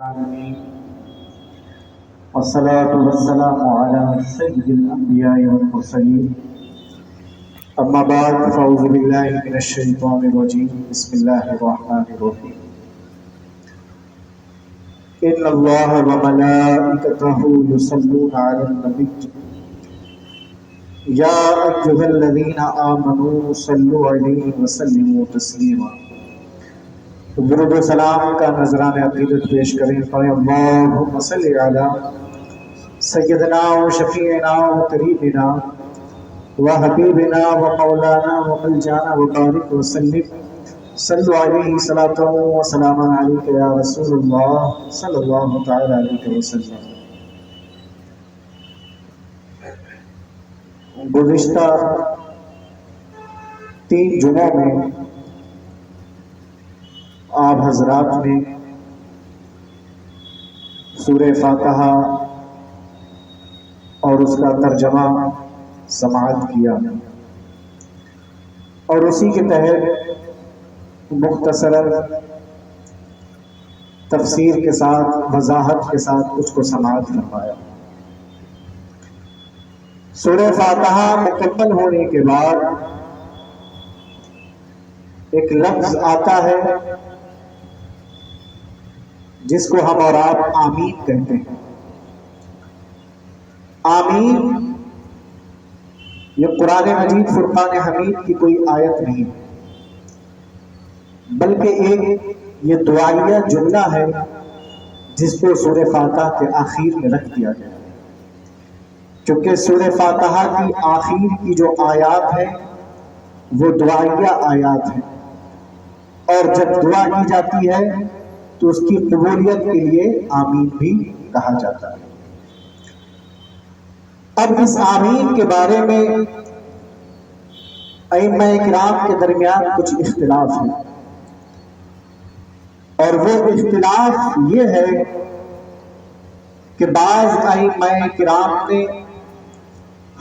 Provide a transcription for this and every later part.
العالمين والصلاة والسلام على سيد الأنبياء والمرسلين أما بعد فأعوذ بالله من الشيطان الرجيم بسم الله الرحمن الرحيم إن الله وملائكته يصلون على النبي يا أيها الذين آمنوا صلوا عليه وسلموا تسليما درود و سلام کا نذران عقیدت پیش کریں فرمائیں اللہم صلی علی سیدنا و شفیعنا و قریبنا و حبیبنا و مولانا و ملجانا و بارک وسلم صلو علیہ صلاۃ و سلام علیک یا رسول اللہ صلی اللہ تعالی علیہ وسلم۔ گزشتہ 3 جمعوں میں آپ حضرات نے سورہ فاتحہ اور اس کا ترجمہ سماعت کیا اور اسی کے تحت مختصر تفسیر کے ساتھ وضاحت کے ساتھ اس کو سماعت فرمایا۔ سورہ فاتحہ مکمل ہونے کے بعد ایک لفظ آتا ہے جس کو ہم اور آپ آمین کہتے ہیں۔ آمین یہ قرآن مجید فرقان حمید کی کوئی آیت نہیں بلکہ ایک یہ دعائیہ جملہ ہے جس کو سورہ فاتحہ کے آخر میں رکھ دیا گیا، چونکہ سورہ فاتحہ کی آخر کی جو آیات ہیں وہ دعائیہ آیات ہیں، اور جب دعا کی جاتی ہے تو اس کی قبولیت کے لیے آمین بھی کہا جاتا ہے۔ اب اس آمین کے بارے میں ائمہ کرام کے درمیان کچھ اختلاف ہے، اور وہ اختلاف یہ ہے کہ بعض ائمہ کرام نے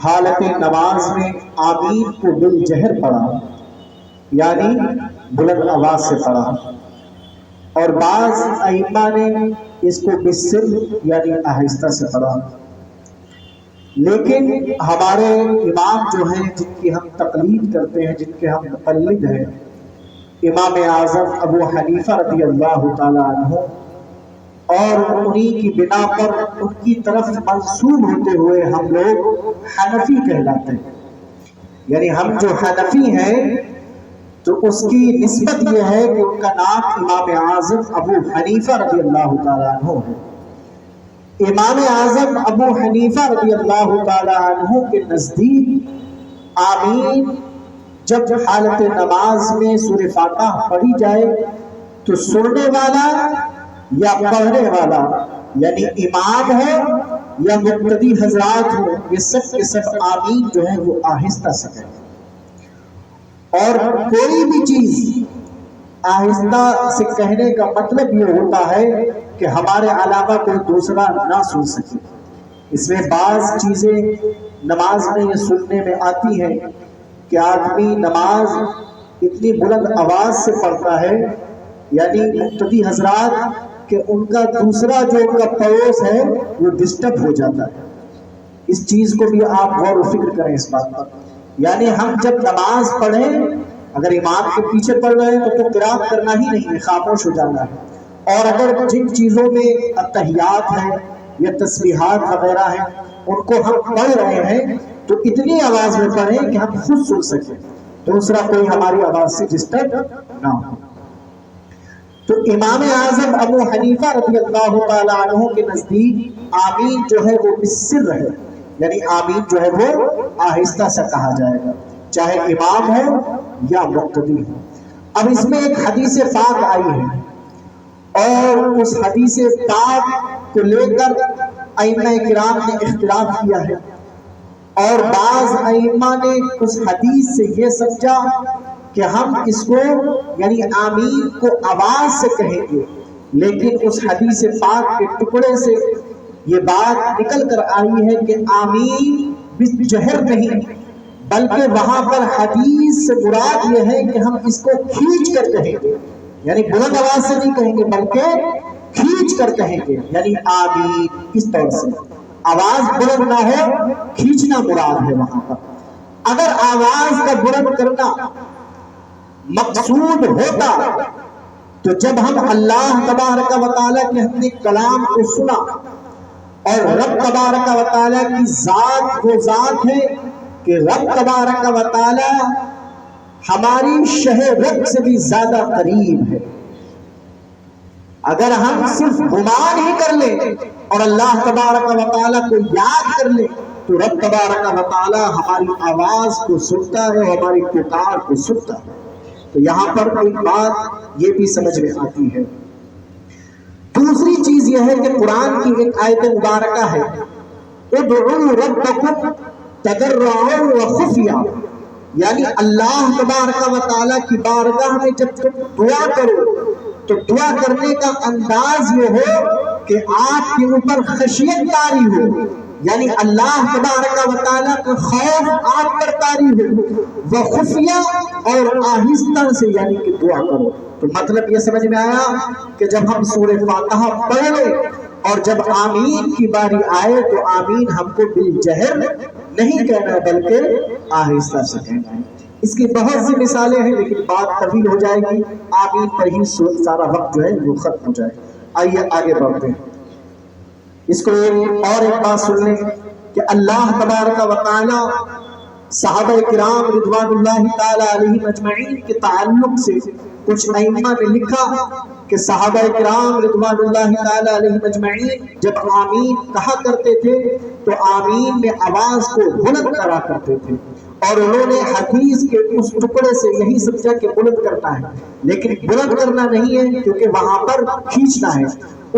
حالت نماز میں آمین کو بالجہر پڑھا، یعنی بلند آواز سے پڑھا، اور بعض ائمہ نے اس کو بالسر یعنی آہستہ سے پڑھا۔ لیکن ہمارے امام جو ہیں جن کی ہم تقلید کرتے ہیں، جن کے ہم مقلد ہیں، امام اعظم ابو حنیفہ رضی اللہ تعالی عنہ، اور انہی کی بنا پر ان کی طرف منسوب ہوتے ہوئے ہم لوگ حنفی کہلاتے ہیں، یعنی ہم جو حنفی ہیں تو اس کی نسبت یہ ہے کہ ان کا نام امام اعظم ابو حنیفہ رضی اللہ تعالی عنہ ہے۔ امام اعظم ابو حنیفہ رضی اللہ تعالی عنہ کے نزدیک آمین جب حالت نماز میں سورہ فاتحہ پڑھی جائے تو سننے والا یا پڑھنے والا یعنی امام ہو یا مقتدی حضرات ہو، یہ سب کے سب آمین جو ہے وہ آہستہ سے کہیں، اور کوئی بھی چیز آہستہ سے کہنے کا مطلب یہ ہوتا ہے کہ ہمارے علاوہ کوئی دوسرا نہ سن سکے۔ اس میں بعض چیزیں نماز میں یہ سننے میں آتی ہیں کہ آدمی نماز اتنی بلند آواز سے پڑھتا ہے، یعنی مقتدی حضرات کہ ان کا دوسرا جو ان کا پڑوس ہے وہ ڈسٹرب ہو جاتا ہے۔ اس چیز کو بھی آپ غور و فکر کریں اس بات پر، یعنی ہم جب نماز پڑھیں اگر امام کے پیچھے پڑھ رہے ہیں تو قرات کرنا ہی نہیں ہے، خاموش ہو جانا ہے، اور اگر جن چیزوں میں التحیات ہیں یا تسبیحات وغیرہ ہیں ان کو ہم پڑھ رہے ہیں تو اتنی آواز میں پڑھیں کہ ہم خود سن سکیں، دوسرا کوئی ہماری آواز سے ڈسٹرب نہ ہو۔ تو امام اعظم ابو حنیفہ رضی اللہ تعالی عنہ کے نزدیک آمین جو ہے وہ بالسر ہے، یعنی آمین جو ہے وہ آہستہ سے کہا جائے گا، چاہے امام ہو یا مقتدی ہو۔ اب اس میں ایک حدیث پاک آئی ہے، اور اس حدیث پاک کو لے کر ائمہ کرام نے اختلاف کیا ہے، اور بعض ائمہ نے اس حدیث سے یہ سمجھا کہ ہم اس کو یعنی آمین کو آواز سے کہیں گے، لیکن اس حدیث پاک کے ٹکڑے سے یہ بات نکل کر آئی ہے کہ آمین بالجہر نہیں، بلکہ وہاں پر حدیث سے مراد یہ ہے کہ ہم اس کو کھینچ کر کہیں گے، یعنی بلند آواز سے نہیں کہیں گے بلکہ کھینچ کر کہیں گے، یعنی آمین اس طور سے، آواز بلند نہ ہو، کھینچنا مراد ہے وہاں پر۔ اگر آواز کا بلند کرنا مقصود ہوتا تو جب ہم اللہ تبارک و تعالیٰ کے اپنے کلام کو سنا، اور رب تبارک و تعالیٰ کی ذات وہ ذات ہے کہ رب تبارک و تعالیٰ ہماری شہ رگ سے بھی زیادہ قریب ہے، اگر ہم صرف گمان ہی کر لیں اور اللہ تبارک و تعالیٰ کو یاد کر لیں تو رب تبارک و تعالیٰ ہماری آواز کو سنتا ہے، ہماری پکار کو سنتا ہے۔ تو یہاں پر ایک بات یہ بھی سمجھ میں آتی ہے۔ دوسری چیز یہ ہے کہ قرآن کی ایک آیت مبارکہ ہے، ادعوا ربکم تضرعا وخفیا، یعنی اللہ تبارک و تعالیٰ کی بارگاہ میں جب تم دعا کرو تو دعا کرنے کا انداز یہ ہو کہ آپ کے اوپر خشیت طاری ہو، یعنی اللہ تبارک و تعالیٰ کا خوف آپ پر طاری ہو، وہ خفیہ اور آہستہ سے یعنی کہ دعا کرو۔ تو مطلب یہ سمجھ میں آیا کہ جب ہم سورہ فاتحہ پڑھ لیں اور جب آمین کی باری آئے تو آمین ہم کو بالجہر نہیں کہنا بلکہ آہستہ سے کہنا ہے۔ اس کی بہت سی مثالیں ہیں لیکن بات طویل ہو جائے گی، آمین پر ہی سارا وقت جو ہے وہ ختم ہو جائے۔ آئیے آگے بڑھتے ہیں۔ اس کو اور ایک بات سن لیں کہ اللہ تبارک و تعالی صحابہ کرام رضوان اللہ تعالی علیہم اجمعین کے تعلق سے کچھ ائمہ نے لکھا کہ صحابہ کرام رضوان اللہ تعالی علیہم اجمعین جب آمین کہا کرتے تھے تو آمین میں آواز کو بلند کرا کرتے تھے، اور انہوں نے حدیث کے اس ٹکڑے سے یہی سمجھا کہ بلند کرنا ہے، لیکن بلند کرنا نہیں ہے کیونکہ وہاں پر کھینچنا ہے۔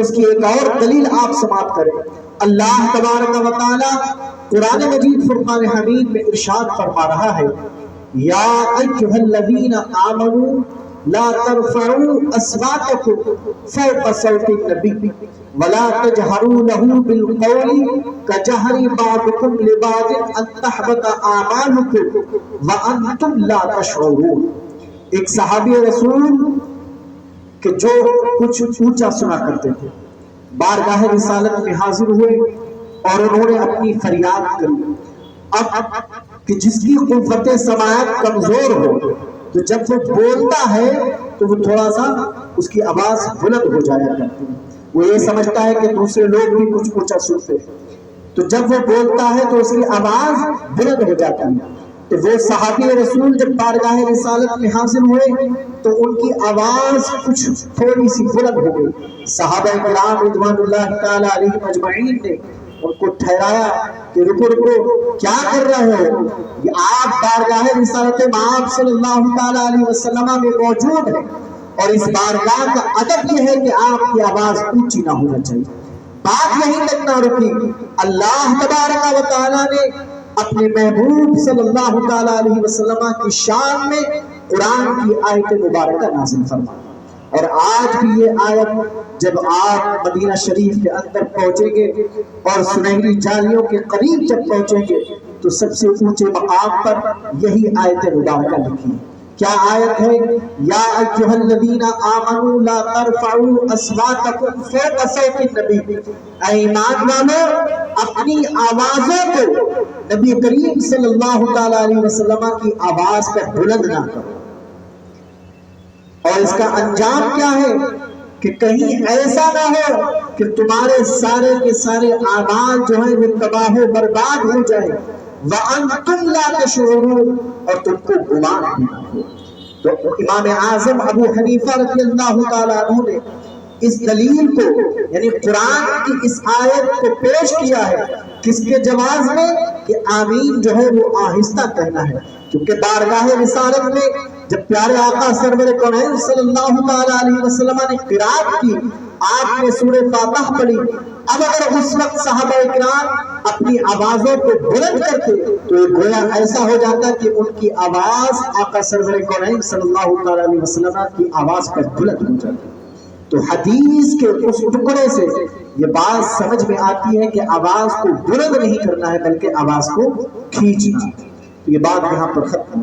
اس کی ایک اور دلیل آپ سماعت کریں۔ اللہ تبارک و تعالی قرآن مجید فرقان حمید میں ارشاد فرما رہا ہے، یا ایھا الذین آمنوا لا ترفعوا اصواتکم فوق صوت النبی ولا تجہروا له بالقول کجہر بعضکم لبعض ان تحبط اعمالکم وانتم لا تشعرون۔ ایک صحابی رسول کہ جو کچھ اونچا سنا کرتے تھے بارگاہ رسالت میں حاضر ہوئے اور انہوں نے اپنی فریاد کری۔ اب کہ جس کی قوت سماعت کمزور ہو تو جب وہ بولتا ہے تو وہ تھوڑا سا اس کی آواز بلند ہو جایا کرتی ہے، وہ یہ سمجھتا ہے کہ دوسرے لوگ بھی کچھ اونچا سنتے ہیں، تو جب وہ بولتا ہے تو اس کی آواز بلند ہو جاتی ہے۔ تو وہ صحابی رسول جب بارگاہ رسالت میں حاضر ہوئے تو ان کی آواز کچھ تھوڑی سی بلند ہو گئی۔ صحابہ کرام رضوان اللہ تعالی علیہم اجمعین نے ان کو ٹھہرایا کہ رکو رکو، کیا کر رہے ہو؟ یہ آپ بارگاہ رسالت مآب صلی اللہ تعالی علیہ وسلم میں موجود ہیں، اور اس بارگاہ کا ادب یہ ہے کہ آپ کی آواز اونچی نہ ہونا چاہیے۔ بات یہیں تک نہ رکی، اللہ تبارک و تعالیٰ نے اپنے محبوب صلی اللہ تعالی علیہ وسلم کی شان میں قرآن کی آیت مبارکہ نازل فرمائی۔ اور آج بھی یہ آیت جب آپ مدینہ شریف کے اندر پہنچیں گے اور سنہری جالیوں کے قریب جب پہنچیں گے تو سب سے اونچے مقام پر یہی آیت مبارکہ لکھی ہے۔ کیا آیت ہے؟ یا ایھا الذین آمنوا لا ترفعوا اصواتکم فوق صوت النبی، اے ایمان والو اپنی آوازوں کو نبی کریم صلی اللہ تعالی علیہ وسلم کی آواز پر بلند نہ کرو۔ اور اس کا انجام کیا ہے کہ کہیں ایسا نہ ہو کہ تمہارے سارے کے سارے اعمال جو ہیں وہ تباہ و برباد ہو جائے، وَأَنْتُمْ لَا تَشْعُرُونَ، اور تم کو گمان بھی نہ ہو۔ تو امام اعظم ابو حنیفہ رضی اللہ تعالیٰ عنہ نے اس دلیل کو یعنی قرآن کی اس آیت کو پیش کیا ہے کس کے جواز میں کہ آمین جو ہے وہ آہستہ کہنا ہے، کیونکہ بارگاہ رسالت میں جب پیارے آقا سرور کونین صلی اللہ تعالی علیہ وسلم نے قرات کی، آپ نے سورہ فاتحہ پڑھی، اب اگر اس وقت صحابہ کرام اپنی آوازوں کو بلند کرتے تو یہ گویا ایسا ہو جاتا کہ ان کی آواز آقا سرور کونین صلی اللہ تعالی علیہ وسلم کی آواز پر بلند ہو جاتی۔ تو حدیث کے اس ٹکڑے سے یہ بات سمجھ میں آتی ہے کہ آواز کو بلند نہیں کرنا ہے بلکہ آواز کو کھینچنا۔ یہ بات یہاں پر ختم۔